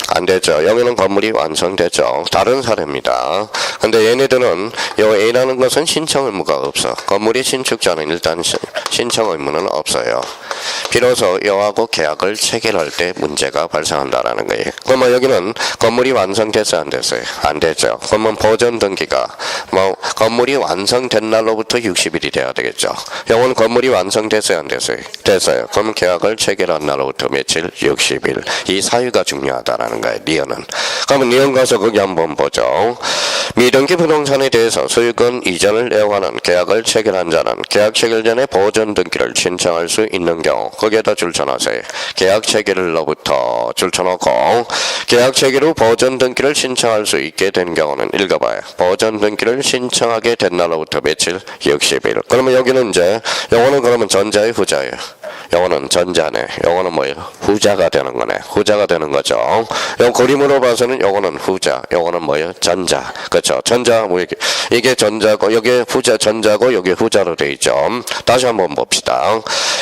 [SPEAKER 1] 안 됐죠. 여기는 건물이 완성됐죠. 다른 사례입니다. 근데 얘네들은 요 A라는 것은 신청 의무가 없어. 건물이 신축자는 일단 신청 의무는 없어요. 비로소 여하고 계약을 체결할 때 문제가 발생한다라는 거예요. 그러면 여기는 건물이 완성됐어요, 안 됐어요? 안 됐죠. 그러면 보존 등기가 건물이 완성된 날로부터 60일이 돼야 되겠죠. 요건 건물이 완성됐어요, 안 됐어요? 됐어요. 그러면 계약을 체결한 날로부터 며칠? 60일. 이 사유가 중요하다라는 거예요. 니은은. 그러면 니은 가서 거기 한번 보죠. 미등기 부동산에 대해서 소유권 이전을 내용하는 계약을 체결한 자는 계약 체결 전에 보존 등기를 신청할 수 있는 경우 거기에다 줄쳐놓으세요. 계약 체결일로부터 줄쳐놓고 계약 체결 후 보존 등기를 신청할 수 있게 된 경우는 읽어봐요. 보존 등기를 신청하게 된 날로부터 며칠? 60일. 그러면 여기는 이제 요거는 그러면 전자의 후자예요. 요거는 전자네. 요거는 뭐예요? 후자가 되는 거네. 후자가 되는 거죠. 요 그림으로 봐서는 요거는 후자. 요거는 뭐예요? 전자. 그렇죠. 전자 뭐 이게 전자고 여기 후자 전자고 여기 후자로 돼 있죠. 다시 한번 봅시다.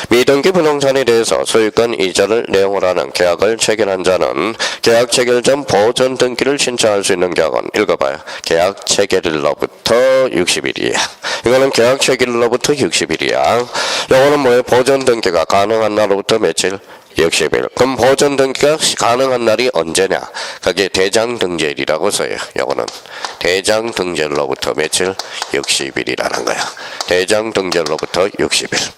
[SPEAKER 1] 미등기 부동산에 대해서 소유권 이전을 내용으로 하는 계약을 체결한 자는 계약 체결 전 보존 등기를 신청할 수 있는 경우는 읽어봐요. 계약 체결일로부터 60일이야. 이거는 계약 체결일로부터 60일이야. 요거는 뭐예요? 보존 등기가 가능한 날로부터 며칠? 60일. 그럼 보존 등기가 가능한 날이 언제냐? 그게 대장 등재일이라고 써요. 요거는 대장 등재일로부터 며칠? 60일이라는 거야. 대장 등재일로부터 60일.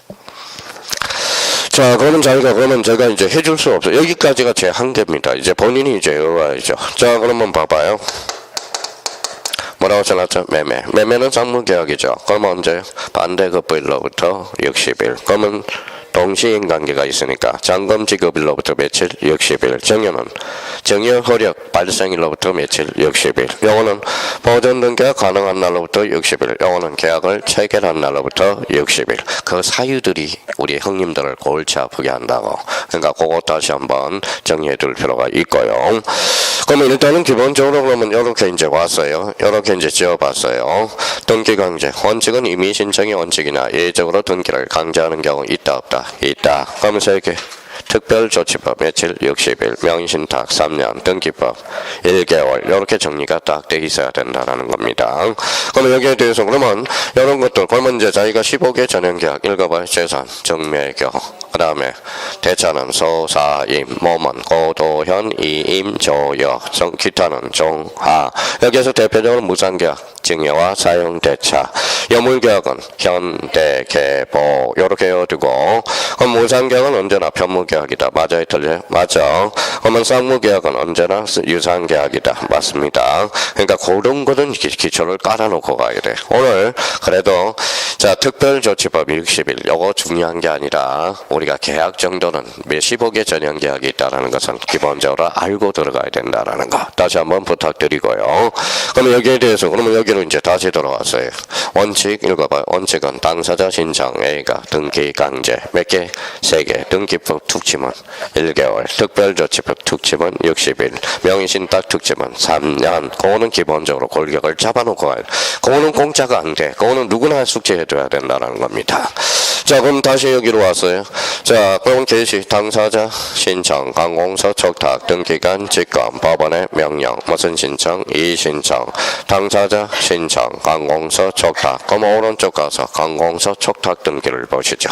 [SPEAKER 1] 자, 그러면 그러면 제가 이제 해줄 수 없어요. 여기까지가 제 한계입니다. 이제 본인이 이제 외워야죠. 자, 그러면 봐봐요. 뭐라고 써놨죠? 매매는 쌍무계약이죠. 그러면 언제? 반대급부일로부터 60일. 그러면 동시인관계가 있으니까 잔금 지급일로부터 며칠 60일. 정여 효력 발생일로부터 며칠 60일. 요거는 보존 등기가 가능한 날로부터 60일. 요거는 계약을 체결한 날로부터 60일. 그 사유들이 우리 형님들을 골치 아프게 한다고. 그러니까 그거 다시 한번 정리해 둘 필요가 있고요. 그러면 일단은 기본적으로 그러면 이렇게 이제 왔어요. 이렇게 이제 지어봤어요. 등기 강제. 원칙은 이미 신청의 원칙이나 예적으로 등기를 강제하는 경우 있다 없다? 있다. 그러면서 이렇게 특별조치법 며칠 60일, 명의신탁 3년, 등기법 1개월 이렇게 정리가 딱 돼 있어야 된다는 겁니다. 그러면 여기에 대해서 그러면 이런 것들 그러면 이제 자기가 15개 전형계약 읽어봐요. 재산, 정매교 그 다음에 대차는 소사임, 몸은 고도현, 이임, 조여, 기타는 종하. 여기에서 대표적으로 무상계약, 증여와 사용 대차, 여물계약은 현대, 개보 이렇게 해두고 그럼 무상계약은 언제나 편무계약이다. 맞아요? 틀려요? 맞아. 그러면 쌍무계약은 언제나 유상계약이다. 맞습니다. 그러니까 그런 거는 기초를 깔아놓고 가야 돼. 오늘 그래도 자 특별조치법 60일 요거 중요한 게 아니라 우리가 계약 정도는 몇십억 개 전형계약이 있다는 것은 기본적으로 알고 들어가야 된다는 거 다시 한번 부탁드리고요. 그러면 여기에 대해서 그러면 여기로 이제 다시 돌아왔어요. 원칙 읽어봐요. 원칙은 당사자 신청 A가 등기 강제 몇 개? 3개. 등기법 특침은 1개월. 특별조치법 특침은 60일. 명의신탁 특침은 3년. 그거는 기본적으로 골격을 잡아놓고 가요. 그거는 공짜가 안 돼. 그거는 누구나 숙지해줘야 된다는 겁니다. 자 그럼 다시 여기로 왔어요. 자 그럼 개시 당사자 신청 관공서 촉탁 등기관 직권 법원의 명령 무슨 신청? 이신청 당사자 신청 관공서 촉탁. 그럼 오른쪽 가서 관공서 촉탁 등기를 보시죠.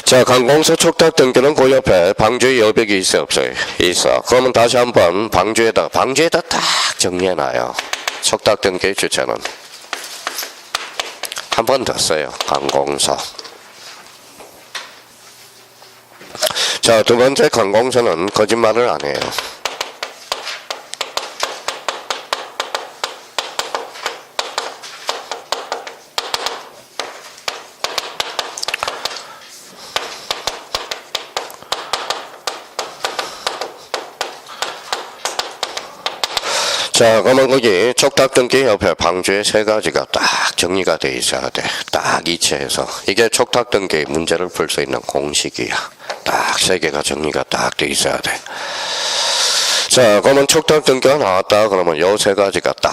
[SPEAKER 1] 자 관공서 촉탁 등기는 그 옆에 방주의 여백이 있어 없어요? 있어. 그러면 다시 한번 방주에다 딱 정리해놔요. 촉탁 등기 주체는 한 번 더 써요. 관공서. 자, 두 번째 관공서는 거짓말을 안 해요. 자, 그러면 거기 촉탁 등기 옆에 방주의 3가지가 딱 정리가 돼 있어야 돼. 딱 이체해서. 이게 촉탁 등기 문제를 풀 수 있는 공식이야. 딱 3개가 정리가 딱 돼 있어야 돼. 자, 그러면 촉탁 등기가 나왔다. 그러면 요 3가지가 딱.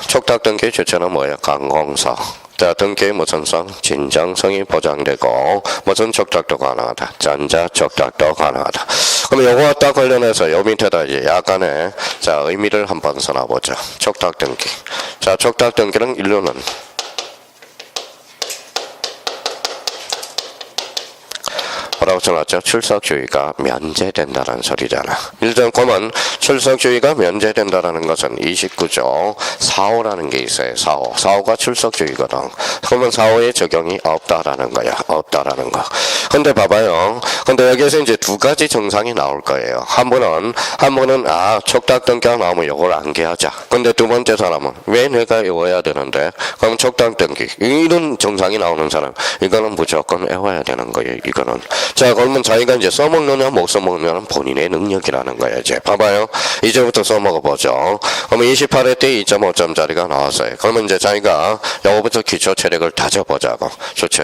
[SPEAKER 1] 촉탁 등기 주체는 뭐예요? 관공서. 자, 등기의 무슨성? 진정성이 보장되고 무슨 촉탁도 가능하다. 전자 촉탁도 가능하다. 그럼 요거와 딱 관련해서 요 밑에다 이제 약간의 자 의미를 한번 써놔보죠. 촉탁 등기. 자, 촉탁 등기는 일루는 뭐라고 써놨죠? 출석주의가 면제된다는 소리잖아. 일단 그러면 출석주의가 면제된다는 것은 29조 4호라는 게 있어요. 4호. 4호가 출석주의거든. 그러면 4호의 적용이 없다라는 거야. 없다라는 거. 근데 봐봐요. 근데 여기에서 이제 2가지 정상이 나올 거예요. 한 번은 촉탁 등기가 나오면 요걸 안개하자. 근데 두 번째 사람은 왜 내가 외워야 되는데? 그럼 촉탁 등기. 이런 정상이 나오는 사람. 이거는 무조건 외워야 되는 거예요. 이거는. 자, 그러면 자기가 이제 써먹느냐 못 써먹느냐는 본인의 능력이라는 거예요. 이제 봐봐요. 이제부터 써먹어보죠. 그러면 28회 때 2.5점짜리가 나왔어요. 그러면 이제 자기가 요거부터 기초 체력을 다져보자고. 좋지.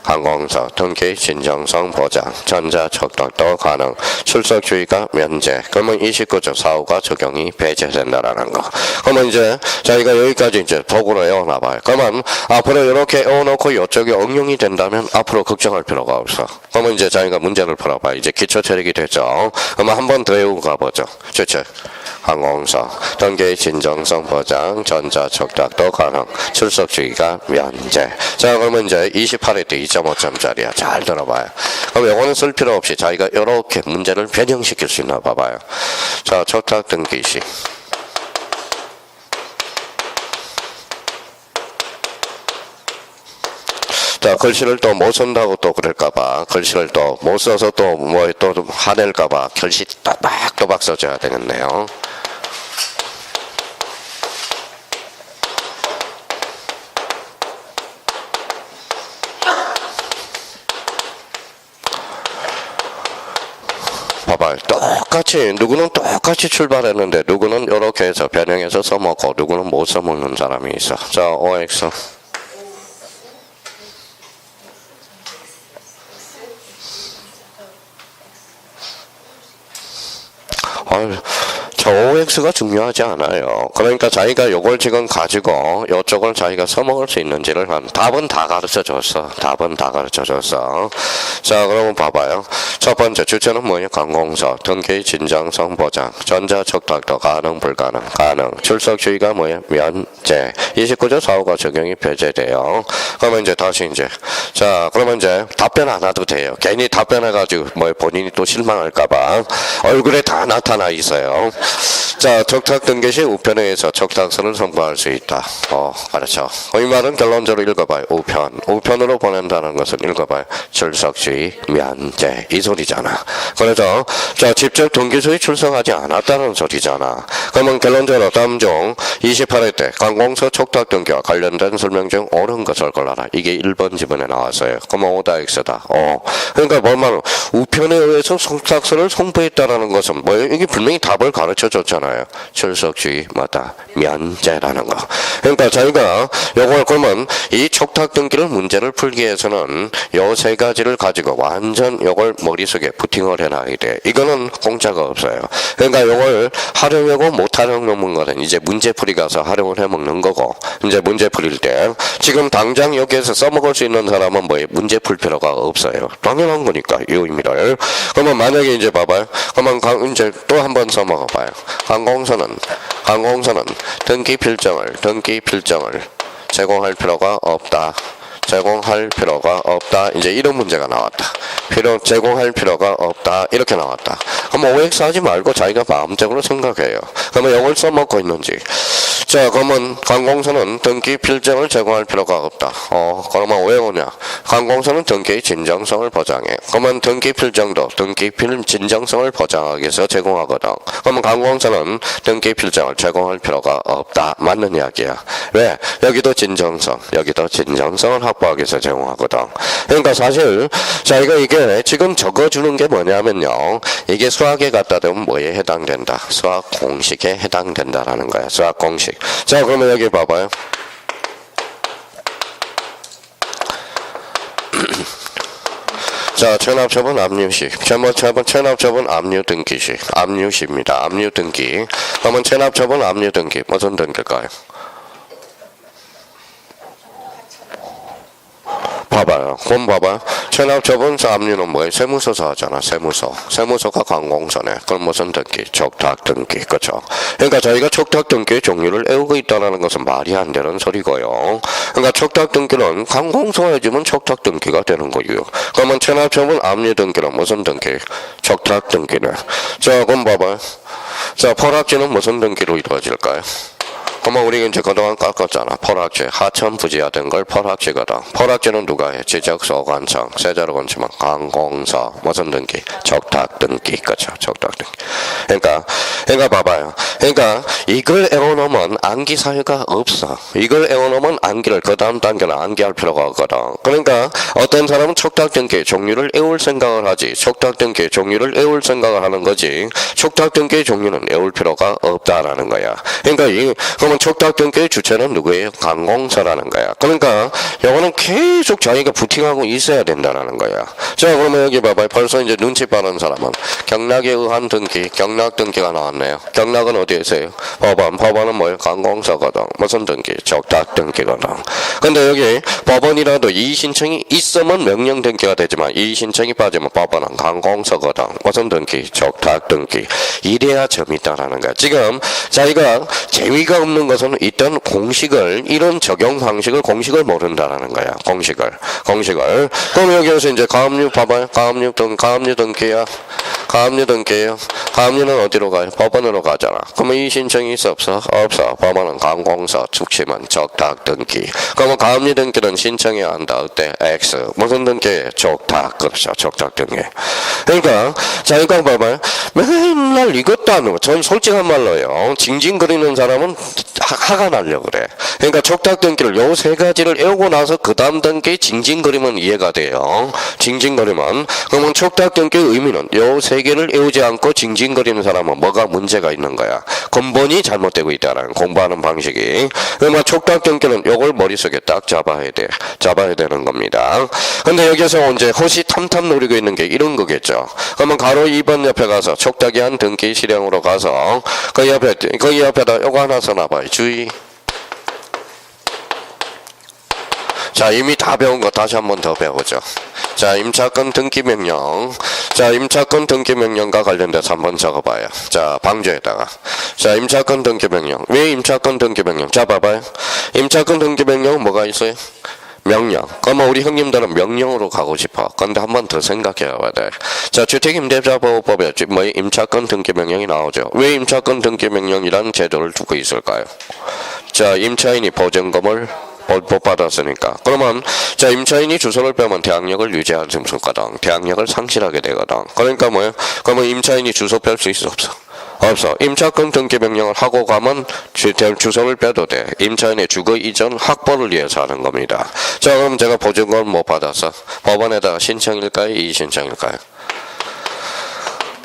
[SPEAKER 1] 관공서, 등기, 진정성 보장, 전자 촉탁도 가능, 출석주의가 면제. 그러면 29조 4호가 적용이 배제된다라는 거. 그러면 이제 자기가 여기까지 이제 도구로 외워놔봐요. 그러면 앞으로 이렇게 외워놓고 이쪽에 응용이 된다면 앞으로 걱정할 필요가 없어. 그러면 이제 자기가 문제를 풀어봐요. 이제 기초 체력이 됐죠. 그러면 한 번 더 외우고 가보죠. 좋죠. 관공서, 등기, 진정성 보장, 전자 촉탁도 가능, 출석주의가 면제. 자, 그러면 이제 28회 때 2.5점짜리야. 잘 들어봐요. 그럼 요거는 쓸 필요 없이 자기가 이렇게 문제를 변형시킬 수 있나 봐봐요. 자, 촉탁 등기시. 자, 글씨를 또 못 쓴다고 또 그럴까봐, 글씨를 또 못 써서 또 뭐 또 화낼까봐 글씨 또박또박 써줘야 되겠네요. 봐봐요. 똑같이 누구는 똑같이 출발했는데 누구는 이렇게 해서 변형해서 써먹고 누구는 못 써먹는 사람이 있어. 자, OX. 저 OX가 중요하지 않아요. 그러니까 자기가 요걸 지금 가지고 요쪽을 자기가 써먹을 수 있는지를 답은 다 가르쳐 줬어. 답은 다 가르쳐 줬어. 자, 그러면 봐봐요. 첫 번째 주체는 뭐예요? 관공서, 등기, 진정성, 보장, 전자, 척탁도, 가능, 불가능, 가능. 출석주의가 뭐예요? 면제. 29조 4호가 적용이 배제돼요. 그러면 이제 다시 이제 자, 그러면 이제 답변 안 해도 돼요. 괜히 답변해가지고 뭐 본인이 또 실망할까봐 얼굴에 다 나타나 있어요. 자, 척탁 등기 시 우편에 의해서 척탁서를 선고할 수 있다. 그렇죠. 이 말은 결론적으로 읽어봐요. 우편으로 보낸다는 것은 읽어봐요. 출석주의, 면제 이 소리잖아. 그래서 자, 직접 등기소에 출석하지 않았다는 소리잖아. 그러면 결론적으로 다음 중 28회 때 관공서 척탁 등기와 관련된 설명 중 옳은 것을 골라라. 이게 1번 지문에 나왔어요. 그러면 O다 X다. 그러니까 뭐 말은 우편에 의해서 척탁서를 송부했다라는 것은 뭐예요? 이게 분명히 답을 가르쳐 줬잖아요. 출석주의 뭐다? 면제라는 거. 그러니까 자기가 요걸 그러면 이 척탁 등기를 문제를 풀기 위해서는 요 세 가지를 가지고 완전 요걸 머릿속에 부팅을 해놔야 돼. 이거는 공짜가 없어요. 그러니까 요걸 활용하고 못 활용하는 거는 이제 문제풀이 가서 활용을 해먹는 거고, 이제 문제 풀일 때 지금 당장 여기에서 써먹을 수 있는 사람은 뭐예요? 문제 풀 필요가 없어요. 당연한 거니까 이 의미를. 그러면 만약에 이제 봐봐요. 그러면 이제 또 한 번 써먹어봐요. 관공서는 등기 필정을 제공할 필요가 없다. 이제 이런 문제가 나왔다. 제공할 필요가 없다. 이렇게 나왔다. 그럼 OX 하지 말고 자기가 마음적으로 생각해요. 그러면 이걸 써먹고 있는지. 자, 그러면 관공서는 등기 필정을 제공할 필요가 없다. 그러면 왜 오냐? 관공서는 등기의 진정성을 보장해. 그러면 등기 필정도 등기 진정성을 보장하기 위해서 제공하거든. 그러면 관공서는 등기 필정을 제공할 필요가 없다. 맞는 이야기야. 왜? 여기도 진정성을 확보하기 위해서 제공하거든. 그러니까 사실 자기가 이게 지금 적어주는 게 뭐냐면요. 이게 수학에 갖다 대면 뭐에 해당된다? 수학 공식에 해당된다라는 거야. 수학 공식. 자, 그러면 여기 봐봐요. 자, 체납처분 압류시. 체납처분 압류 등기시. 압류시입니다. 압류 등기. 그러면 체납처분 압류 등기. 무슨 등기일까요? 봐봐요. 그럼 봐봐요. 체납처분서 압류는 뭐예요? 세무서서 하잖아. 세무서가 관공서네. 그럼 무슨 등기? 척탁 등기. 그렇죠? 그러니까 저희가 척탁 등기의 종류를 외우고 있다는 것은 말이 안 되는 소리고요. 그러니까 척탁 등기는 관공서가 해주면 척탁 등기가 되는 거고요. 그러면 체납처분 압류 등기는 무슨 등기? 척탁 등기네. 자, 그럼 봐봐요. 자, 포락지는 무슨 등기로 이루어질까요? 그러면 우리가 이제 그동안 깎았잖아. 포락지. 하천부지하던 걸 포락지거든. 포락지는 누가 해? 지적소 관청. 세자로 건치면 관공서. 무슨 등기? 척탁 등기. 그쵸? 척탁 등기. 그러니까 봐봐요. 그러니까 이걸 애워놓으면 암기 사유가 없어. 이걸 애워놓으면 암기를 그 다음 단계는 암기할 필요가 없거든. 그러니까 어떤 사람은 척탁 등기 종류를 애울 생각을 하지. 척탁 등기 종류를 애울 생각을 하는 거지. 척탁 등기 종류는 애울 필요가 없다라는 거야. 그러니까 그러면 척탁 등기의 주체는 누구예요? 관공서라는 거야. 그러니까 요거는 계속 자기가 부팅하고 있어야 된다는 거야. 자, 그러면 여기 봐봐요. 벌써 이제 눈치 빠른 사람은 경락에 의한 등기, 경락 등기가 나왔네요. 경락은 어디에 있어요? 법원은 뭐예요? 관공서거든. 무슨 등기? 척탁 등기거든. 근데 여기 법원이라도 이의 신청이 있으면 명령 등기가 되지만 이의 신청이 빠지면 법원은 관공서거든. 무슨 등기? 척탁 등기. 이래야 재밌다라는 거야. 지금 자기가 재미가 없는 것은 일단 이런 적용 방식을 공식을 모른다라는 거야. 공식을. 그럼 여기에서 이제 가압류 봐봐요. 가압류 등기야. 가압류는 어디로 가요? 법원으로 가잖아. 그러면 이 신청이 있어 없어? 없어. 법원은 관공서, 축심은 척탁 등기. 그러면 가압류 등기는 신청해야 한다. 어때? X. 무슨 등기? 척탁. 그렇죠. 척탁 등기. 그러니까 자기가 봐봐요. 맨날 이것도 안 하고 전 솔직한 말로요. 징징거리는 사람은 화가 나려고 그래. 그러니까 척탁 등기를 요 세 가지를 외우고 나서 그 다음 단계에 징징거리면 이해가 돼요. 징징거리면. 그러면 척탁 등기의 의미는 요 세 세계를 외우지 않고 징징거리는 사람은 뭐가 문제가 있는 거야. 근본이 잘못되고 있다라는 공부하는 방식이. 그러면 촉탁 등기는 요걸 머릿속에 딱 잡아야 되는 겁니다. 근데 여기서 언제 호시탐탐 노리고 있는 게 이런 거겠죠. 그러면 가로 2번 옆에 가서 촉탁이 한 등기 실행으로 가서 거기 옆에다 요거 하나 써놔봐요. 주의. 자, 이미 다 배운 거 다시 한 번 더 배우죠. 자, 임차권 등기명령. 자, 임차권 등기명령과 관련돼서 한번 적어봐요. 자, 방조에다가. 자, 임차권 등기명령. 왜 임차권 등기명령? 자, 봐봐요. 임차권 등기명령은 뭐가 있어요? 명령. 그러면 우리 형님들은 명령으로 가고 싶어. 근데 한 번 더 생각해 봐야 돼. 자, 주택임대차보호법에 뭐 임차권 등기명령이 나오죠. 왜 임차권 등기명령이라는 제도를 두고 있을까요? 자, 임차인이 보증금을 못 받았으니까. 그러면 자, 임차인이 주소를 빼면 대항력을 유지할 수 없거든. 대항력을 상실하게 되거든. 그러니까 뭐예요? 그러면 임차인이 주소 뺄 수 있어 없어? 없어. 임차권 등기 명령을 하고 가면 주소를 빼도 돼. 임차인의 주거 이전 확보를 위해서 하는 겁니다. 자, 그럼 제가 보증금을 못 받았어. 법원에다가 신청일까요? 이의신청일까요?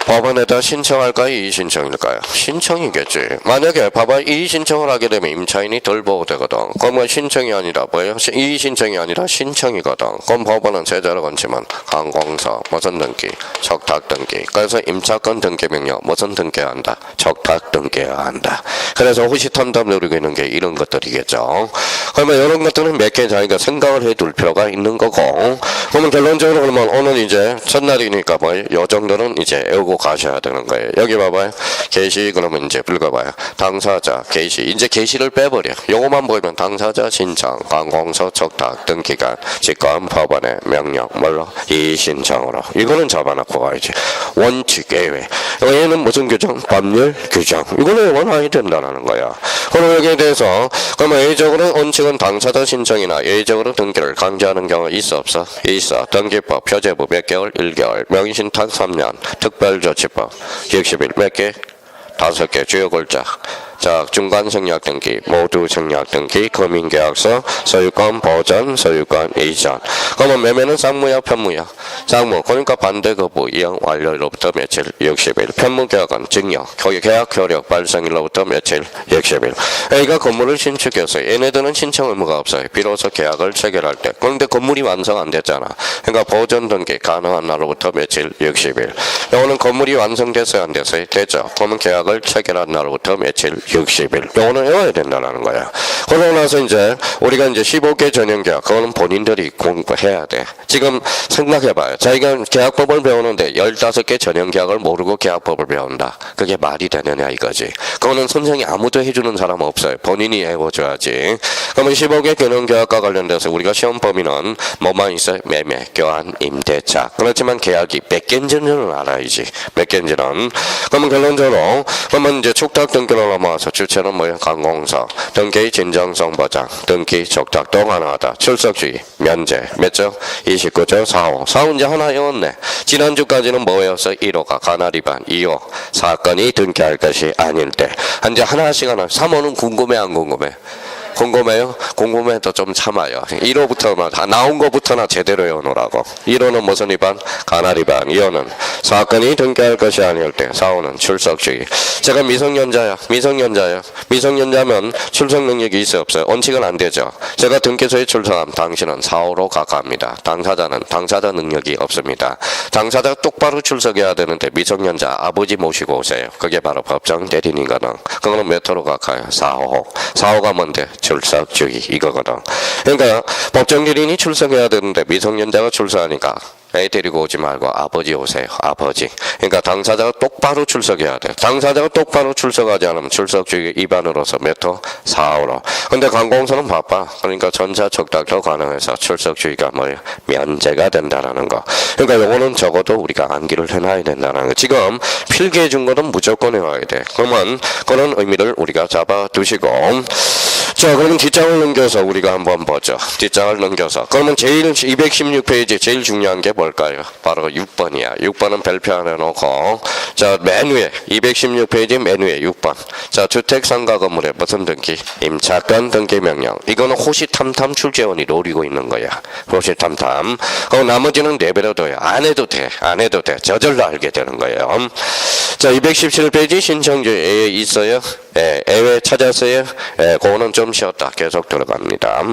[SPEAKER 1] 법원에다 신청할까요? 이의신청일까요? 신청이겠지. 만약에 봐봐, 이의신청을 하게 되면 임차인이 덜 보호되거든. 그러면 신청이 아니라 뭐예요? 이의신청이 아니라 신청이거든. 그럼 법원은 제자로 건치면 항공서, 무슨 등기, 촉탁 등기. 그래서 임차권 등기 명령 무슨 등기해야 한다? 촉탁 등기해야 한다. 그래서 호시탐탐 노리고 있는 게 이런 것들이겠죠. 그러면 이런 것들은 몇 개 자기가 생각을 해둘 필요가 있는 거고. 그러면 결론적으로 그러면 오늘 이제 첫날이니까 뭐예요? 요 정도는 이제 외우고 가셔야 되는 거예요. 여기 봐봐요. 게시 그러면 이제 읽어봐요. 당사자 게시. 이제 게시를 빼버려. 요거만 보이면 당사자 신청, 관공서 촉탁 등기간, 직권 법원의 명령, 뭘로? 이의신청으로. 이거는 잡아놓고 가야지. 원칙 예외. 얘는 무슨 규정? 법률 규정. 이거는 원화야 된다는 거야. 그럼 여기에 대해서 그러면 예외적으로 원칙은 당사자 신청이나 예외적으로 등기를 강제하는 경우 있어 없어? 있어. 등기법 표제부 몇 개월? 1개월. 명의신탁 3년. 특별조치법 60일 몇 개? 5개 주요 골자. 자, 중간 생략 등기, 모두 생략 등기, 금인계약서, 소유권 보전, 소유권 이전. 그러면 매매는 쌍무야, 편무야? 쌍무. 그러니까 반대 거부, 이행 완료일로부터 며칠? 60일. 편무 계약은 증여, 계약 효력 발생일로부터 며칠? 60일. A가 건물을 신축해서 얘네들은 신청 의무가 없어요. 비로소 계약을 체결할 때. 그런데 건물이 완성 안 됐잖아. 그러니까 보전 등기 가능한 날로부터 며칠? 60일. 요거는 건물이 완성됐어요, 안 됐어요? 됐죠. 그러면 계약을 체결한 날로부터 며칠? 60일. 요거는 외워야 된다는 거야. 그러고 나서 이제 우리가 이제 15개 전형계약, 그거는 본인들이 공부해야 돼. 지금 생각해봐요. 자기가 계약법을 배우는데 15개 전형계약을 모르고 계약법을 배운다. 그게 말이 되느냐 이거지. 그거는 선생이 아무도 해주는 사람 없어요. 본인이 외워줘야지. 그러면 15개 전형계약과 관련돼서 우리가 시험 범위는 뭐만 있어요? 매매, 교환, 임대차. 그렇지만 계약이 몇 개인지는 알아야지. 몇 개인지는. 그러면 결론적으로 그러면 이제 촉탁 등기로 넘어와서 주체는 뭐예요? 관공서, 등기 진정성 보장, 등기 촉탁도 가능하다. 출석주의, 면제, 몇 조? 29조 4호. 4호 이제 하나 외웠네. 지난주까지는 뭐였어? 1호가 가나리반, 2호 사건이 등기할 것이 아닐 때. 이제 하나씩 하나. 3호는 궁금해 안 궁금해? 궁금해요? 궁금해도 좀 참아요. 1호부터만 다 나온 거부터나 제대로 외워놓으라고. 1호는 무슨 위반? 가날 위반. 2호는 사건이 등기할 것이 아닐 때. 4호는 출석주의. 제가 미성년자야. 미성년자면 출석 능력이 있어 없어요? 원칙은 안 되죠. 제가 등기소에 출석하면 당신은 4호로 가까합니다. 당사자는 당사자 능력이 없습니다. 당사자가 똑바로 출석해야 되는데 미성년자 아버지 모시고 오세요. 그게 바로 법정 대리인이거든. 그거는 몇 호로 가까요? 4호. 4호가 뭔데? 출석주의 이거거든. 그러니까 법정 대리인이 출석해야 되는데 미성년자가 출석하니까 애 데리고 오지 말고 아버지 오세요. 아버지. 그러니까 당사자가 똑바로 출석해야 돼. 당사자가 똑바로 출석하지 않으면 출석주의 위반으로서 몇 호? 4호로. 근데 관공서는 바빠. 그러니까 전자 촉탁도 가능해서 출석주의가 뭐예요? 면제가 된다라는 거. 그러니까 요거는 적어도 우리가 암기를 해놔야 된다는 거. 지금 필기해 준 거는 무조건 외워야 돼. 그러면 그런 의미를 우리가 잡아두시고. 자, 자, 그러면 뒷장을 넘겨서 우리가 한번 보죠. 뒷장을 넘겨서. 그러면 제일 216페이지 제일 중요한 게 뭘까요? 바로 6번이야. 6번은 별표 안에 놓고. 자, 맨 위에 216페이지 맨 위에 6번. 자, 주택 상가 건물에 무슨 등기? 임차권 등기 명령. 이거는 호시탐탐 출제원이 노리고 있는 거야. 호시탐탐. 그럼 나머지는 내버려둬요. 안 해도 돼. 안 해도 돼. 저절로 알게 되는 거예요. 자, 217페이지 신청조에 있어요. 예, 애외 찾았어요. 예, 그거는 좀 쉬었다. 계속 들어갑니다.